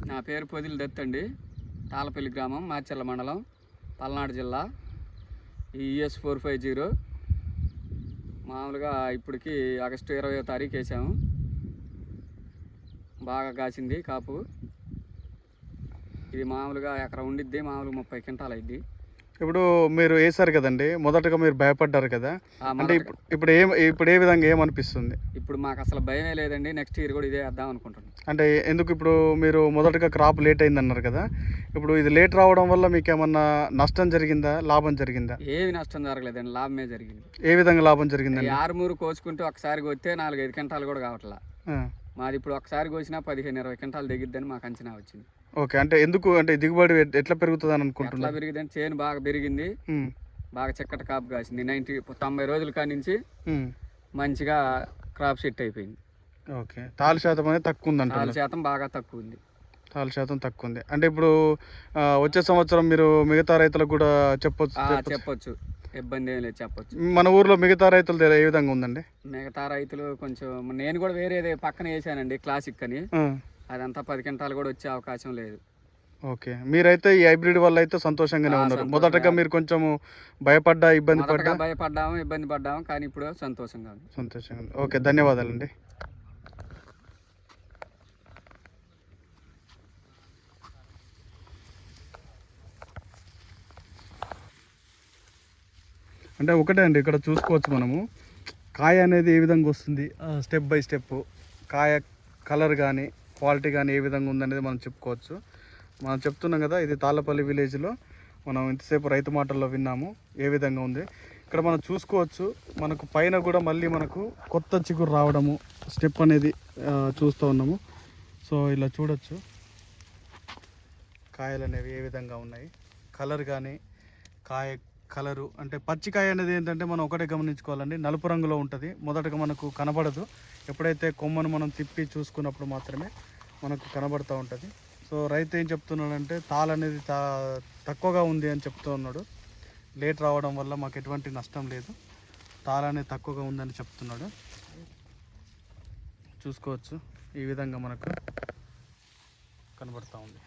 నా పేరు పొదిలి దత్ అండి. తాళపల్లి గ్రామం, మాచర్ల మండలం, పల్నాడు జిల్లా. ES 450 మామూలుగా ఇప్పటికి ఆగస్టు 20వ తారీఖు వేసాము. బాగా కాసింది కాపు. ఇది మామూలుగా ఎకరా ఉండిద్ది, మామూలుగా 30 క్వింటాలు అయింది. ఇప్పుడు మీరు వేసారు కదండి, మొదటగా మీరు భయపడ్డారు కదా, అంటే ఇప్పుడు ఏ విధంగా ఏమనిపిస్తుంది? ఇప్పుడు మాకు అసలు భయమే లేదండి. నెక్స్ట్ ఇయర్ కూడా ఇదే వేద్దాం అనుకుంటున్నాం. అంటే ఎందుకు, ఇప్పుడు మీరు మొదటగా క్రాప్ లేట్ అయింది అన్నారు కదా, ఇప్పుడు ఇది లేట్ రావడం వల్ల మీకు ఏమన్నా నష్టం జరిగిందా, లాభం జరిగిందా? ఏమి నష్టం జరగలేదండి, లాభమే జరిగింది. ఏ విధంగా లాభం జరిగిందండి? ఆరుమూరు కోసుకుంటే ఒకసారి కొస్తే 4-5 క్వింటాలు కూడా కావట్లా. మాది ఇప్పుడు ఒకసారి కోసినా 15-20 క్వింటాలు దిగిద్దని మాకు అంచనా వచ్చింది. ఓకే, అంటే ఎందుకు, అంటే దిగుబడి ఎట్లా పెరుగుతుంది అని అనుకుంటున్నా? ఎట్లా పెరిగిందంటే చేను బాగా పెరిగింది, బాగా చిక్కటి కాపు కాసింది. 90 రోజుల కాడి నుంచి మంచిగా క్రాప్ సెట్ అయిపోయింది. ఓకే, తాలు శాతం అనేది తక్కువ ఉంది అంటే? తాలు శాతం బాగా తక్కువ ఉంది. తాలు శాతం తక్కువ ఉంది అంటే ఇప్పుడు వచ్చే సంవత్సరం మీరు మిగతా రైతులకు కూడా చెప్పొచ్చు, ఇబ్బంది ఏం లేదు, చెప్పొచ్చు. మన ఊర్లో మిగతా రైతులు ఏ విధంగా ఉందండి? మిగతా రైతులు కొంచెం, నేను కూడా వేరేది పక్కన వేసానండి క్లాసిక్ అని, అదంతా 10 క్వింటాలు కూడా వచ్చే అవకాశం లేదు. ఓకే, మీరైతే ఈ హైబ్రిడ్ వల్ల అయితే సంతోషంగానే ఉన్నారు. మొదటగా మీరు కొంచెం ఇబ్బంది పడ్డాము, కానీ ఇప్పుడు సంతోషంగా ఉంది. ఓకే, ధన్యవాదాలండి. అంటే ఒకటే అండి, ఇక్కడ చూసుకోవచ్చు మనము కాయ అనేది ఏ విధంగా వస్తుంది, స్టెప్ బై స్టెప్ కాయ కలర్ కానీ క్వాలిటీ కానీ ఏ విధంగా ఉందనేది మనం చెప్పుకోవచ్చు. మనం చెప్తున్నాం కదా, ఇది తాళ్ళపల్లి విలేజ్లో మనం ఇంతసేపు రైతు మాటల్లో విన్నాము ఏ విధంగా ఉంది. ఇక్కడ మనం చూసుకోవచ్చు, మనకు పైన కూడా మళ్ళీ మనకు కొత్త చిగురు రావడము, స్టెప్ అనేది చూస్తూ ఉన్నాము. సో ఇలా చూడొచ్చు కాయలు అనేవి ఏ విధంగా ఉన్నాయి, కలర్ కానీ కాయ కలరు అంటే పచ్చికాయ అనేది ఏంటంటే మనం ఒకటే గమనించుకోవాలండి, నలుపు రంగులో ఉంటుంది. మొదటగా మనకు కనబడదు, ఎప్పుడైతే కొమ్మను మనం తిప్పి చూసుకున్నప్పుడు మాత్రమే మనకు కనబడుతూ ఉంటుంది. సో రైతు ఏం చెప్తున్నాడంటే తాళ అనేది తక్కువగా ఉంది అని చెప్తూ ఉన్నాడు. లేట్ రావడం వల్ల మాకు ఎటువంటి నష్టం లేదు, తాళ అనేది తక్కువగా ఉందని చెప్తున్నాడు. చూసుకోవచ్చు ఈ విధంగా మనకు కనబడుతూ ఉంది.